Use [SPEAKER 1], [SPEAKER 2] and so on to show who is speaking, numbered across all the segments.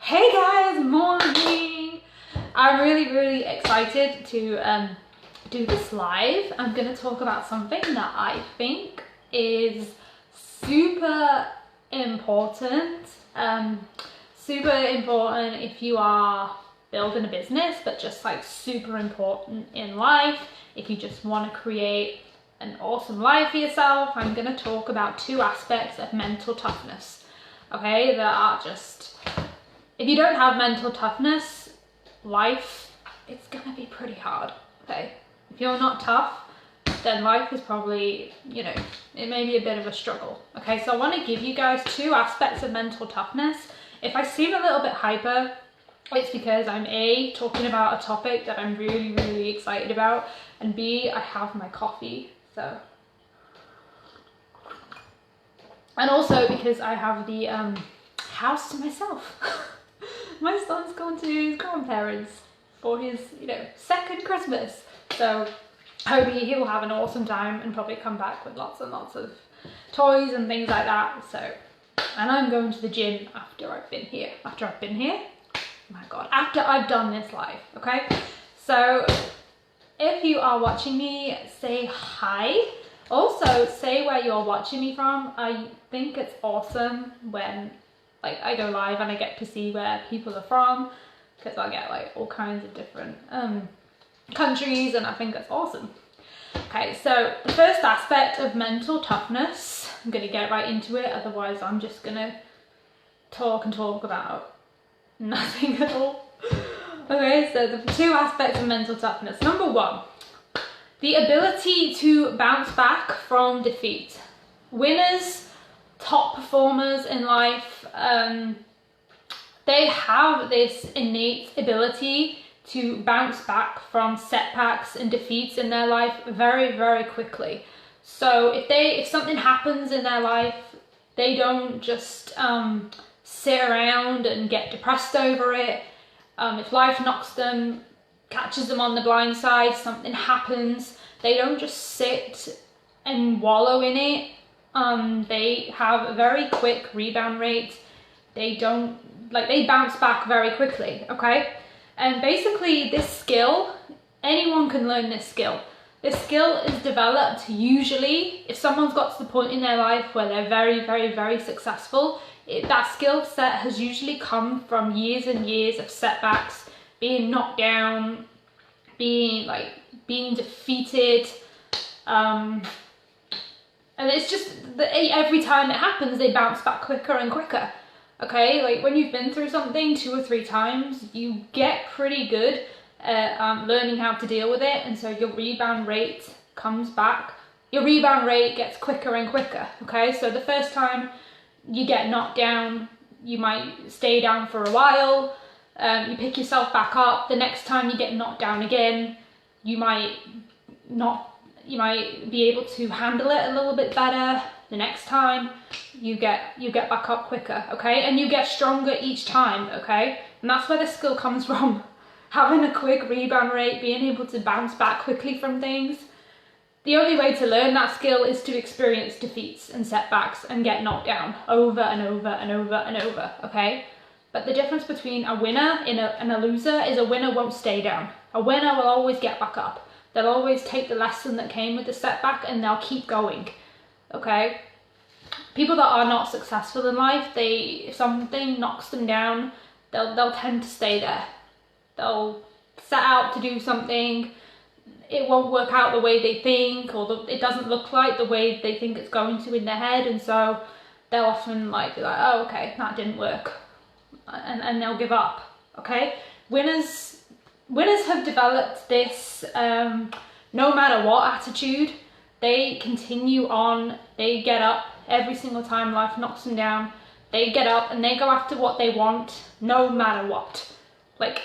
[SPEAKER 1] Hey guys, morning! I'm really excited to do this live. I'm going to talk about something that I think is super important. Super important if you are building a business, but just like super important in life. If you just want to create an awesome life for yourself, I'm going to talk about two aspects of mental toughness. Okay, that are just, if you don't have mental toughness, life, it's gonna be pretty hard, okay? If you're not tough, then life is probably, it may be a bit of a struggle, okay? So I wanna give you guys two aspects of mental toughness. If I seem a little bit hyper, it's because I'm A, talking about a topic that I'm really excited about, and B, I have my coffee, so. And also because I have the house to myself. My son's gone to his grandparents for his, second Christmas. So hopefully he'll have an awesome time and probably come back with lots and lots of toys and things like that. So, and I'm going to the gym after I've been here. Oh my God, after I've done this live, okay? So if you are watching me, say hi. Also, say where you're watching me from. I think it's awesome when I go live and I get to see where people are from, because I get all kinds of different countries, and I think that's awesome. Okay, so the first aspect of mental toughness, I'm going to get right into it, otherwise I'm just going to talk about nothing at all. Okay, so the two aspects of mental toughness. Number one, the ability to bounce back from defeat. Winners, top performers in life, they have this innate ability to bounce back from setbacks and defeats in their life very quickly. So if something happens in their life, they don't just sit around and get depressed over it. If life catches them on the blind side, something happens, they don't just sit and wallow in it. They have a very quick rebound rate. They bounce back very quickly, okay? And basically this skill, anyone can learn this skill. This skill is developed usually if someone's got to the point in their life where they're very successful. That skill set has usually come from years and years of setbacks, being knocked down, being defeated, and it's just that every time it happens, they bounce back quicker and quicker. Okay, when you've been through something 2 or 3 times, you get pretty good at learning how to deal with it, and so your rebound rate comes back. Your rebound rate gets quicker and quicker. Okay, so the first time you get knocked down, you might stay down for a while. You pick yourself back up. The next time you get knocked down again, you might be able to handle it a little bit better. The next time you get back up quicker, okay? And you get stronger each time, okay? And that's where the skill comes from. Having a quick rebound rate, being able to bounce back quickly from things. The only way to learn that skill is to experience defeats and setbacks and get knocked down over and over, okay? But the difference between a winner and a loser is a winner won't stay down. A winner will always get back up. They'll always take the lesson that came with the setback and they'll keep going, okay? People that are not successful in life, if something knocks them down, they'll tend to stay there. They'll set out to do something, it won't work out the way they think, or it doesn't look like the way they think it's going to in their head, and so they'll often be like, oh, okay, that didn't work, and they'll give up, okay? Winners have developed this no matter what attitude. They continue on, they get up every single time life knocks them down. They get up and they go after what they want no matter what.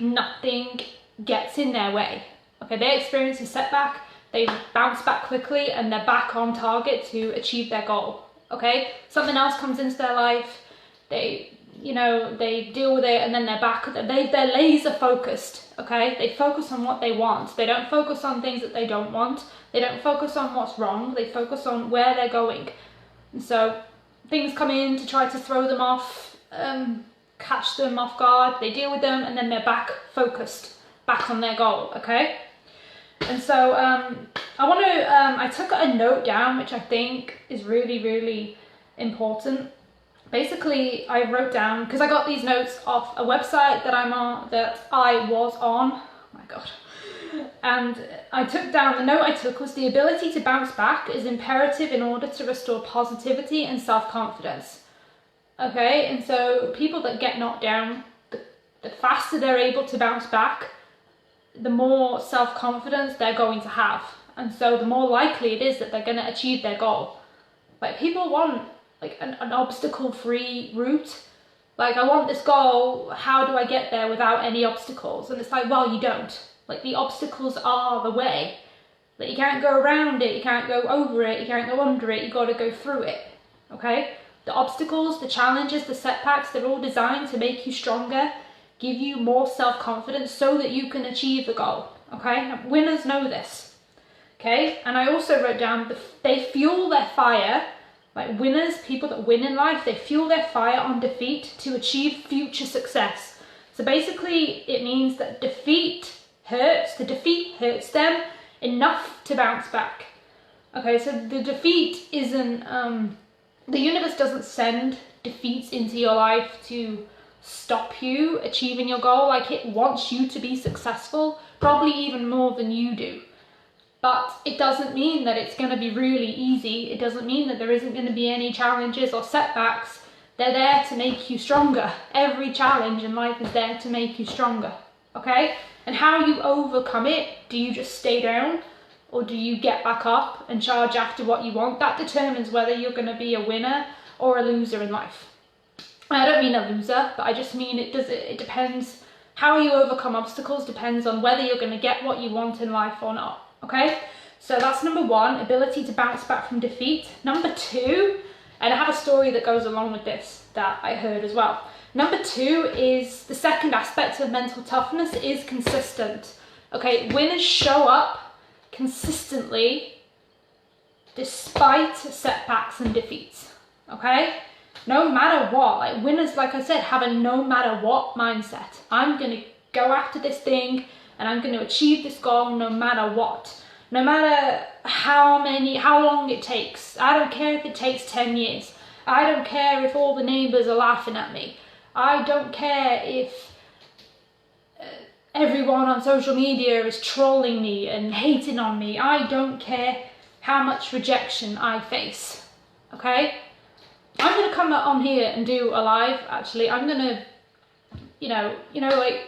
[SPEAKER 1] Nothing gets in their way. Okay, they experience a setback, they bounce back quickly, and they're back on target to achieve their goal. Okay, something else comes into their life, they deal with it, and then they're back. They're laser focused. Okay, they focus on what they want. They don't focus on things that they don't want. They don't focus on what's wrong. They focus on where they're going. And so things come in to try to throw them off catch them off guard, they deal with them, and then they're back focused, back on their goal, okay? And so I took a note down, which I think is really, really important. Basically, I wrote down, because I got these notes off a website that I was on, oh my God. And I took down, the note I took was the ability to bounce back is imperative in order to restore positivity and self-confidence. Okay, and so people that get knocked down, the faster they're able to bounce back, the more self-confidence they're going to have. And so the more likely it is that they're going to achieve their goal. Like, people want like an obstacle-free route. Like, I want this goal, how do I get there without any obstacles? And it's like, well, you don't. Like, the obstacles are the way. Like, you can't go around it, you can't go over it, you can't go under it, you got to go through it, okay? The obstacles, the challenges, the setbacks, they're all designed to make you stronger, give you more self-confidence so that you can achieve the goal, okay? And winners know this, okay? And I also wrote down, they fuel their fire, like winners, people that win in life, they fuel their fire on defeat to achieve future success. So basically, it means that the defeat hurts them enough to bounce back. Okay, so the defeat isn't, the universe doesn't send defeats into your life to stop you achieving your goal. Like, it wants you to be successful, probably even more than you do. But it doesn't mean that it's going to be really easy. It doesn't mean that there isn't going to be any challenges or setbacks. They're there to make you stronger. Every challenge in life is there to make you stronger, okay? And how you overcome it, do you just stay down? Or do you get back up and charge after what you want? That determines whether you're going to be a winner or a loser in life. I don't mean a loser, but I just mean it depends. How you overcome obstacles depends on whether you're going to get what you want in life or not, okay? So that's number one, ability to bounce back from defeat. Number two, and I have a story that goes along with this that I heard as well. Number two is the second aspect of mental toughness is consistent. Okay, winners show up consistently despite setbacks and defeats, okay? No matter what, like winners, like I said, have a no matter what mindset. I'm gonna go after this thing and I'm gonna achieve this goal no matter what. No matter how long it takes. I don't care if it takes 10 years. I don't care if all the neighbors are laughing at me. I don't care if everyone on social media is trolling me and hating on me. I don't care how much rejection I face, okay? I'm gonna come on here and do a live, actually. I'm gonna, you know, like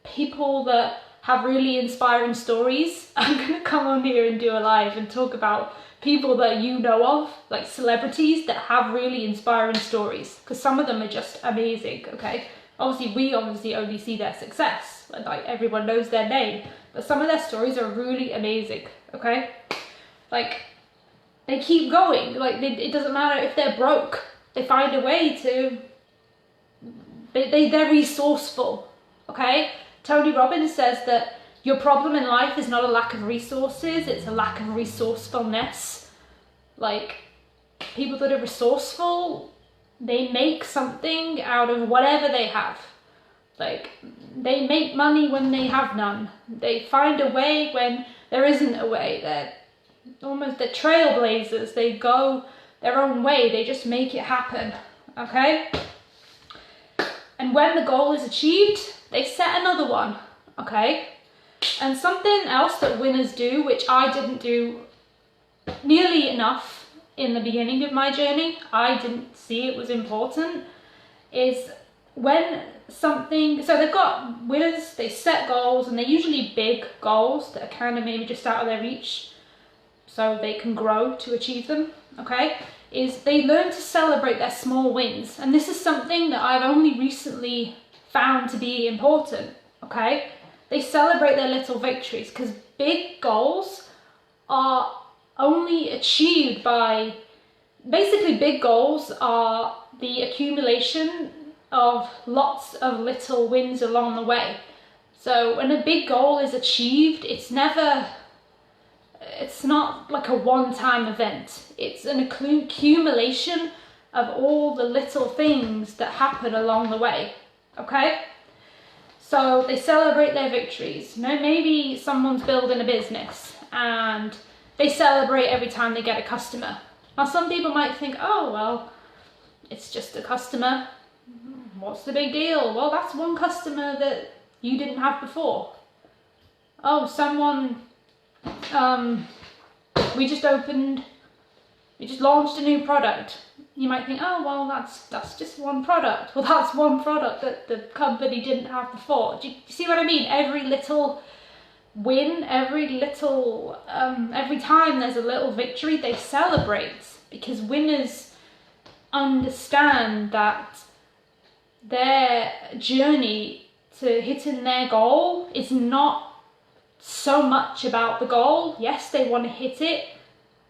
[SPEAKER 1] people that have really inspiring stories. I'm gonna come on here and do a live and talk about people that you know of, like celebrities that have really inspiring stories, because some of them are just amazing, okay? We obviously only see their success, like everyone knows their name, but some of their stories are really amazing, okay? Like, they keep going, like it doesn't matter if they're broke, they find a way to, they're resourceful, okay? Tony Robbins says that your problem in life is not a lack of resources, it's a lack of resourcefulness. Like, people that are resourceful, they make something out of whatever they have. Like, they make money when they have none. They find a way when there isn't a way. They're trailblazers. They go their own way. They just make it happen, okay? And when the goal is achieved, they set another one, okay? And something else that winners do, which I didn't do nearly enough in the beginning of my journey, I didn't see it was important, is when something, so they've got winners, they set goals, and they're usually big goals that are kind of maybe just out of their reach, so they can grow to achieve them, okay? Is they learn to celebrate their small wins. And this is something that I've only recently found to be important, okay? They celebrate their little victories, because big goals are only achieved by, basically big goals are the accumulation of lots of little wins along the way. So when a big goal is achieved, it's not like a one-time event. It's an accumulation of all the little things that happen along the way, okay? So they celebrate their victories. You know, maybe someone's building a business and they celebrate every time they get a customer. Now some people might think, oh, well, it's just a customer. What's the big deal? Well, that's one customer that you didn't have before. Oh, someone, we just launched a new product. You might think, oh, well, that's just one product. Well, that's one product that the company didn't have before. Do you see what I mean? Every little win, every time there's a little victory, they celebrate, because winners understand that their journey to hitting their goal is not so much about the goal. Yes, they want to hit it,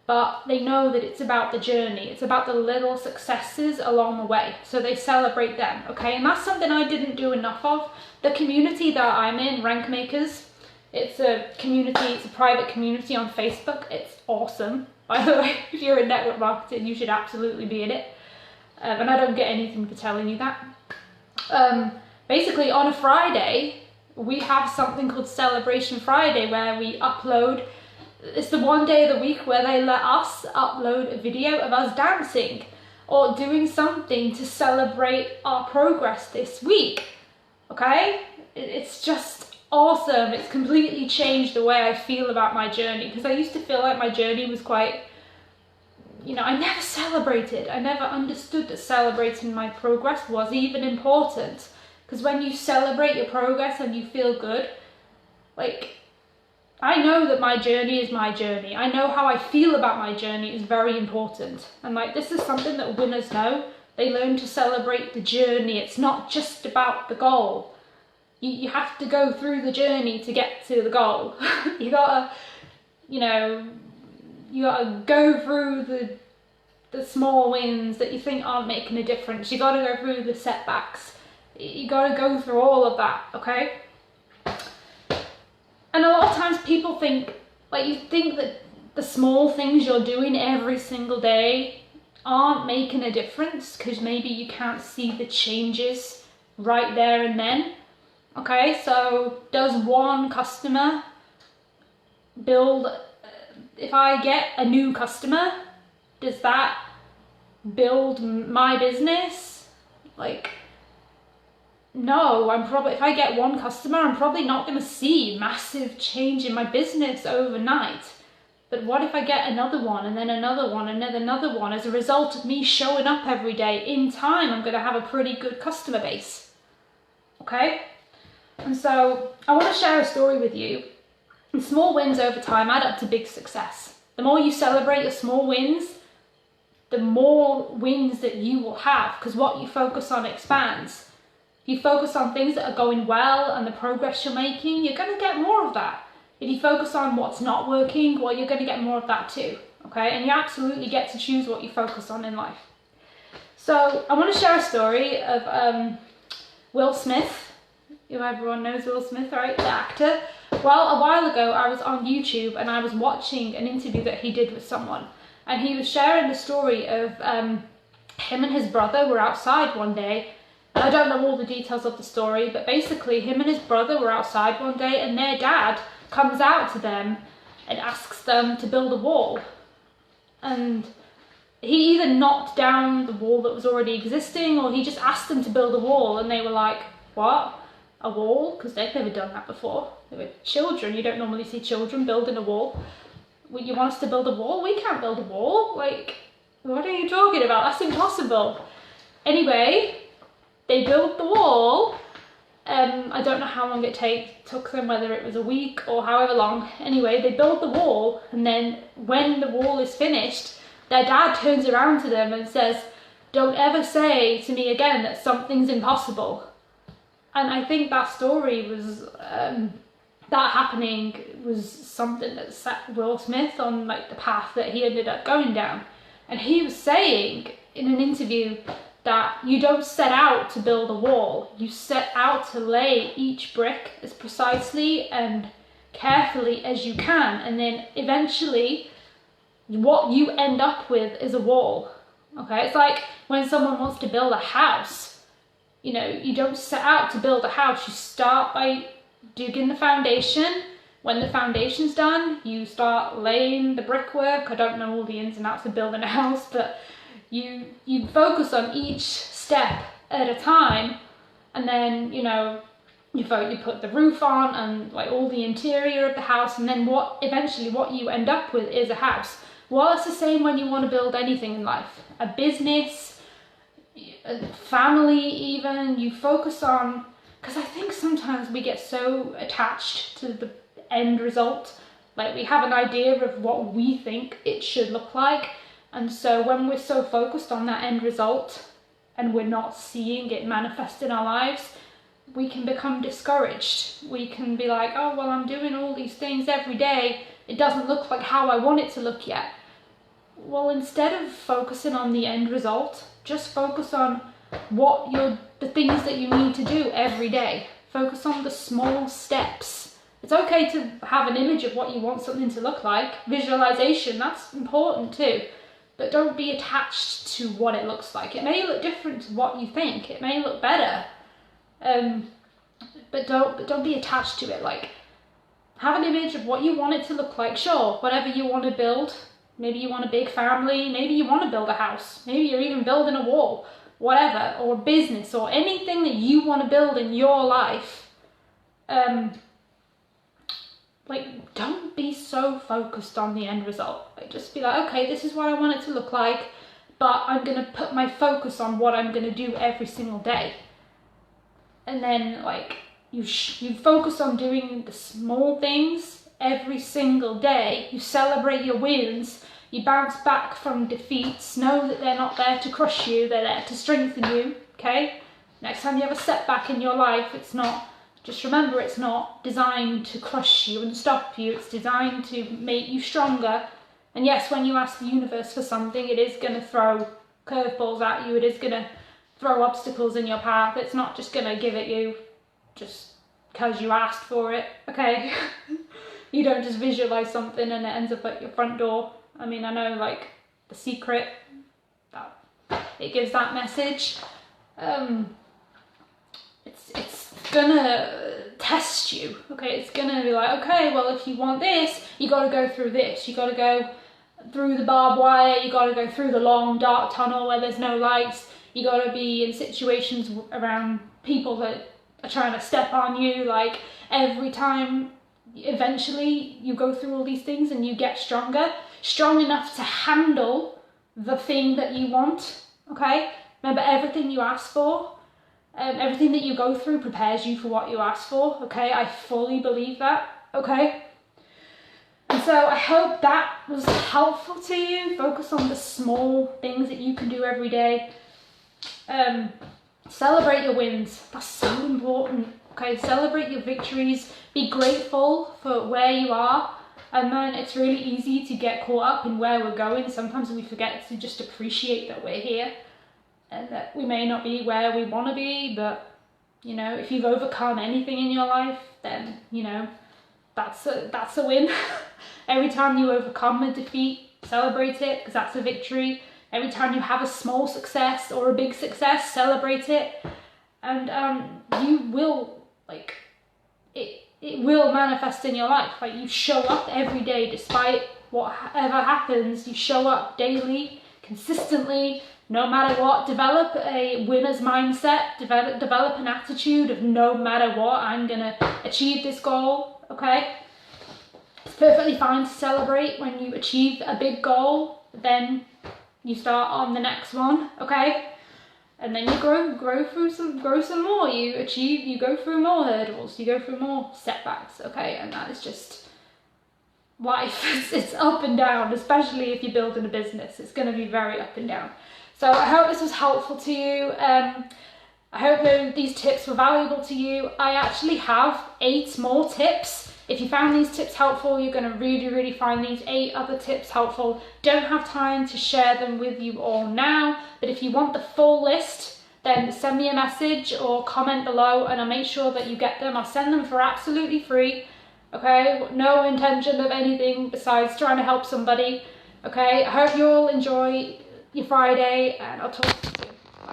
[SPEAKER 1] but they know that it's about the journey. It's about the little successes along the way. So they celebrate them, okay? And that's something I didn't do enough of. The community that I'm in, Rank Makers, it's a community, it's a private community on Facebook. It's awesome. By the way, if you're in network marketing, you should absolutely be in it. And I don't get anything for telling you that. Basically, on a Friday, we have something called Celebration Friday, where we upload. It's the one day of the week where they let us upload a video of us dancing or doing something to celebrate our progress this week, okay? It's just awesome. It's completely changed the way I feel about my journey, because I used to feel like my journey was quite, you know, I never celebrated. I never understood that celebrating my progress was even important, because when you celebrate your progress and you feel good, like, I know that my journey is my journey. I know how I feel about my journey is very important. And like, this is something that winners know. They learn to celebrate the journey. It's not just about the goal. You have to go through the journey to get to the goal. You gotta, you know, you gotta go through the small wins that you think aren't making a difference. You gotta go through the setbacks. You gotta go through all of that, okay? And a lot of times people think, like, you think that the small things you're doing every single day aren't making a difference because maybe you can't see the changes right there and then. Okay, so does one customer build, if I get a new customer, does that build my business? Like, no, if I get one customer, I'm probably not going to see massive change in my business overnight. But what if I get another one and then another one and then another one? As a result of me showing up every day, in time, I'm going to have a pretty good customer base. Okay? And so I want to share a story with you. And small wins over time add up to big success. The more you celebrate your small wins, the more wins that you will have, because what you focus on expands. If you focus on things that are going well and the progress you're making, you're going to get more of that. If you focus on what's not working, well, you're going to get more of that too, okay? And you absolutely get to choose what you focus on in life. So I want to share a story of Will Smith. Everyone knows Will Smith, right? The actor. Well, a while ago, I was on YouTube and I was watching an interview that he did with someone. And he was sharing the story of him and his brother were outside one day. I don't know all the details of the story, but basically him and his brother were outside one day and their dad comes out to them and asks them to build a wall. And he either knocked down the wall that was already existing, or he just asked them to build a wall, and they were like, what? A wall? Because they've never done that before. They were children. You don't normally see children building a wall. You want us to build a wall? We can't build a wall. Like, what are you talking about? That's impossible. Anyway, they built the wall. I don't know how long it took them, whether it was a week or however long. Anyway, they built the wall, and then when the wall is finished, their dad turns around to them and says, don't ever say to me again that something's impossible. And I think that story was, that happening was something that set Will Smith on like the path that he ended up going down. And he was saying in an interview that you don't set out to build a wall, you set out to lay each brick as precisely and carefully as you can, and then eventually what you end up with is a wall. Okay, it's like when someone wants to build a house, you know, you don't set out to build a house. You start by digging the foundation. When the foundation's done, you start laying the brickwork. I don't know all the ins and outs of building a house, but you focus on each step at a time, and then, you know, you put the roof on and like all the interior of the house, and then eventually what you end up with is a house. Well, it's the same when you want to build anything in life, a business, a family even. You focus on, because I think sometimes we get so attached to the end result, like we have an idea of what we think it should look like, and so when we're so focused on that end result and we're not seeing it manifest in our lives, we can become discouraged. We can be like, oh well, I'm doing all these things every day, it doesn't look like how I want it to look yet. Well, instead of focusing on the end result, just focus on the things that you need to do every day. Focus on the small steps. It's okay to have an image of what you want something to look like. Visualization, that's important too. But don't be attached to what it looks like. It may look different to what you think. It may look better. But don't be attached to it. Like, have an image of what you want it to look like. Sure, whatever you want to build. Maybe you want a big family. Maybe you want to build a house. Maybe you're even building a wall. Whatever. Or a business. Or anything that you want to build in your life. Like, don't be so focused on the end result. Like, just be like, okay, this is what I want it to look like, but I'm going to put my focus on what I'm going to do every single day. And then, like, you focus on doing the small things every single day. You celebrate your wins. You bounce back from defeats. Know that they're not there to crush you. They're there to strengthen you, okay? Next time you have a setback in your life, just remember, it's not designed to crush you and stop you. It's designed to make you stronger. And yes, when you ask the universe for something, it is going to throw curveballs at you. It is going to throw obstacles in your path. It's not just going to give it you just because you asked for it, okay? You don't just visualize something and it ends up at your front door. I mean, I know, like, The Secret, it gives that message. It's gonna test you, okay? It's gonna be like, okay, well, if you want this, you gotta go through this. You gotta go through the barbed wire. You gotta go through the long, dark tunnel where there's no lights. You gotta be in situations around people that are trying to step on you. Like, every time, eventually, you go through all these things and you get stronger. Strong enough to handle the thing that you want, okay? Remember, everything you ask for, everything that you go through prepares you for what you ask for, okay? I fully believe that, okay? And so I hope that was helpful to you. Focus on the small things that you can do every day. Celebrate your wins. That's so important, okay? Celebrate your victories. Be grateful for where you are. And then it's really easy to get caught up in where we're going. Sometimes we forget to just appreciate that we're here. And that we may not be where we want to be, but, you know, if you've overcome anything in your life, then, you know, that's a win. Every time you overcome a defeat, celebrate it, because that's a victory. Every time you have a small success or a big success, celebrate it. And you will, like, it will manifest in your life. Like, you show up every day despite whatever happens. You show up daily, consistently, no matter what. Develop a winner's mindset. Develop an attitude of no matter what, I'm gonna achieve this goal, okay? It's perfectly fine to celebrate when you achieve a big goal. Then you start on the next one, okay? And then you grow some more. You go through more hurdles. You go through more setbacks, okay? And that is just life. It's up and down, especially if you're building a business. It's going to be very up and down. So I hope this was helpful to you. I hope these tips were valuable to you. I actually have 8 more tips. If you found these tips helpful, you're going to really find these 8 other tips helpful. Don't have time to share them with you all now, but if you want the full list, then send me a message or comment below and I'll make sure that you get them. I'll send them for absolutely free, okay? No intention of anything besides trying to help somebody, okay? I hope you all enjoy your Friday and I'll talk to you soon.